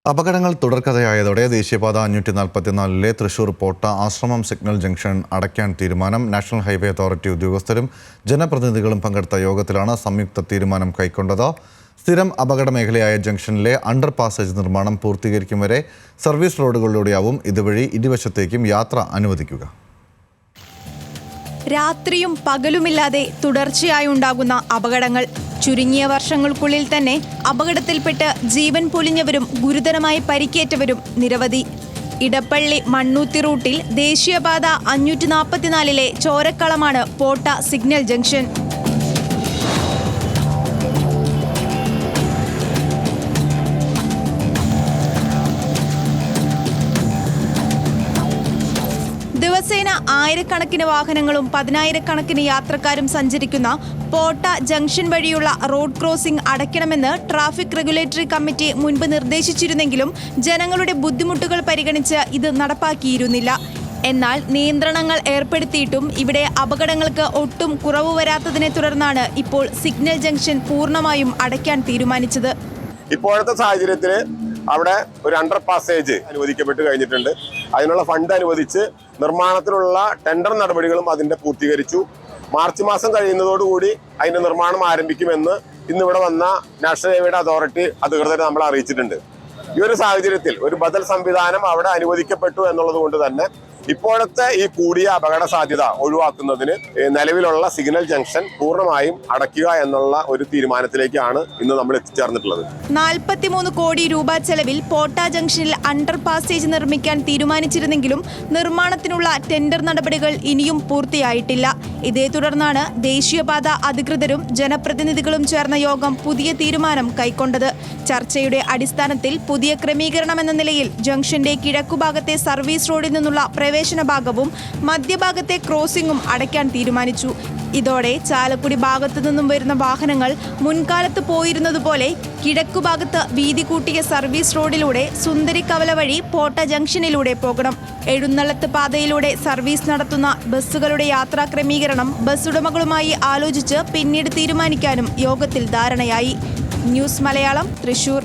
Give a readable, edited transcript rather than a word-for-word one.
അപകടങ്ങൾ തുടർക്കഥയായതോടെ ദേശീയപാത 544 തൃശൂർ പോട്ട ആശ്രമം സിഗ്നൽ ജംഗ്ഷൻ അടയ്ക്കാൻ തീരുമാനം. നാഷണൽ ഹൈവേ അതോറിറ്റി ഉദ്യോഗസ്ഥരും ജനപ്രതിനിധികളും പങ്കെടുത്ത യോഗത്തിലാണ് സംയുക്ത തീരുമാനം കൈക്കൊണ്ടത്. സ്ഥിരം അപകട മേഖലയായ ജംഗ്ഷനിലെ അണ്ടർ പാസേജ് നിർമ്മാണം പൂർത്തീകരിക്കും വരെ സർവീസ് റോഡുകളിലൂടെയാവും ഇതുവഴി ഇരുവശത്തേക്കും യാത്ര അനുവദിക്കുക. രാത്രിയും പകലുമില്ലാതെ തുടർച്ചയായി ഉണ്ടാകുന്ന അപകടങ്ങൾ. ചുരുങ്ങിയ വർഷങ്ങൾക്കുള്ളിൽ തന്നെ അപകടത്തിൽപ്പെട്ട് ജീവൻ പൊലിഞ്ഞവരും ഗുരുതരമായി പരിക്കേറ്റവരും നിരവധി. ഇടപ്പള്ളി മണ്ണൂത്തി റൂട്ടിൽ ദേശീയപാത 544 ചോരക്കളമാണ് പോട്ട സിഗ്നൽ ജംഗ്ഷൻ. ദിവസേന ആയിരക്കണക്കിന് വാഹനങ്ങളും പതിനായിരക്കണക്കിന് യാത്രക്കാരും സഞ്ചരിക്കുന്ന പോട്ട ജംഗ്ഷൻ വഴിയുള്ള റോഡ് ക്രോസിംഗ് അടയ്ക്കണമെന്ന് ട്രാഫിക് റെഗുലേറ്ററി കമ്മിറ്റി മുൻപ് നിർദ്ദേശിച്ചിരുന്നെങ്കിലും ജനങ്ങളുടെ ബുദ്ധിമുട്ടുകൾ പരിഗണിച്ച് ഇത് നടപ്പാക്കിയിരുന്നില്ല. എന്നാൽ നിയന്ത്രണങ്ങൾ ഏർപ്പെടുത്തിയിട്ടും ഇവിടെ അപകടങ്ങൾക്ക് ഒട്ടും കുറവ് വരാത്തതിനെ തുടർന്നാണ് ഇപ്പോൾ സിഗ്നൽ ജംഗ്ഷൻ പൂർണ്ണമായും അടയ്ക്കാൻ തീരുമാനിച്ചത്. ഇപ്പോഴത്തെ സാഹചര്യത്തിൽ അവിടെ ഒരു അണ്ടർ പാസേജ് അനുവദിക്കപ്പെട്ട് കഴിഞ്ഞിട്ടുണ്ട്. അതിനുള്ള ഫണ്ട് അനുവദിച്ച് നിർമ്മാണത്തിലുള്ള ടെൻഡർ നടപടികളും അതിന്റെ പൂർത്തീകരിച്ചു. മാർച്ച് മാസം കഴിയുന്നതോടുകൂടി അതിന്റെ നിർമ്മാണം ആരംഭിക്കുമെന്ന് ഇന്നിവിടെ വന്ന നാഷണൽ ഹൈവേ അതോറിറ്റി അധികൃതരെ നമ്മൾ അറിയിച്ചിട്ടുണ്ട്. ഈ ഒരു സാഹചര്യത്തിൽ ഒരു ബദൽ സംവിധാനം അവിടെ അനുവദിക്കപ്പെട്ടു എന്നുള്ളത് കൊണ്ട് തന്നെ ഇപ്പോഴത്തെ ഈ കൂടിയ അപകട സാധ്യത ഒഴിവാക്കുന്നതിന് നിലവിലുള്ള സിഗ്നൽ ജംഗ്ഷൻ പൂർണ്ണമായും അടയ്ക്കുക എന്നുള്ള ഒരു തീരുമാനത്തിലേക്കാണ് ഇന്ന് നമ്മൾ എത്തിച്ചേർന്നിട്ടുള്ളത്. 43 കോടി രൂപ ചെലവിൽ പോട്ട ജംഗ്ഷനിൽ അണ്ടർ പാസേജ് നിർമ്മിക്കാൻ തീരുമാനിച്ചിരുന്നെങ്കിലും നിർമ്മാണത്തിനുള്ള ടെൻഡർ നടപടികൾ ഇനിയും പൂർത്തിയായിട്ടില്ല. ഇതേ തുടർന്നാണ് ദേശീയപാത അധികൃതരും ജനപ്രതിനിധികളും ചേർന്ന യോഗം പുതിയ തീരുമാനം കൈക്കൊണ്ടത്. ചർച്ചയുടെ അടിസ്ഥാനത്തിൽ പുതിയ ക്രമീകരണം എന്ന നിലയിൽ ജംഗ്ഷന്റെ കിഴക്കുഭാഗത്തെ സർവീസ് റോഡിൽ നിന്നുള്ള പ്രവേശന ഭാഗവും മധ്യഭാഗത്തെ ക്രോസിംഗും അടയ്ക്കാൻ തീരുമാനിച്ചു. ഇതോടെ ചാലക്കുടി ഭാഗത്തു നിന്നും വരുന്ന വാഹനങ്ങൾ മുൻകാലത്ത് പോയിരുന്നതുപോലെ കിഴക്കുഭാഗത്ത് വീതി കൂട്ടിയ സർവീസ് റോഡിലൂടെ സുന്ദരിക്കവല വഴി പോട്ട ജംഗ്ഷനിലൂടെ പോകണം. എഴുന്നള്ളത്ത് പാതയിലൂടെ സർവീസ് നടത്തുന്ന ബസ്സുകളുടെ യാത്രാ ക്രമീകരണം ബസ് ഉടമകളുമായി ആലോചിച്ച് പിന്നീട് തീരുമാനിക്കാനും യോഗത്തിൽ ധാരണയായി. ന്യൂസ് മലയാളം, തൃശൂർ.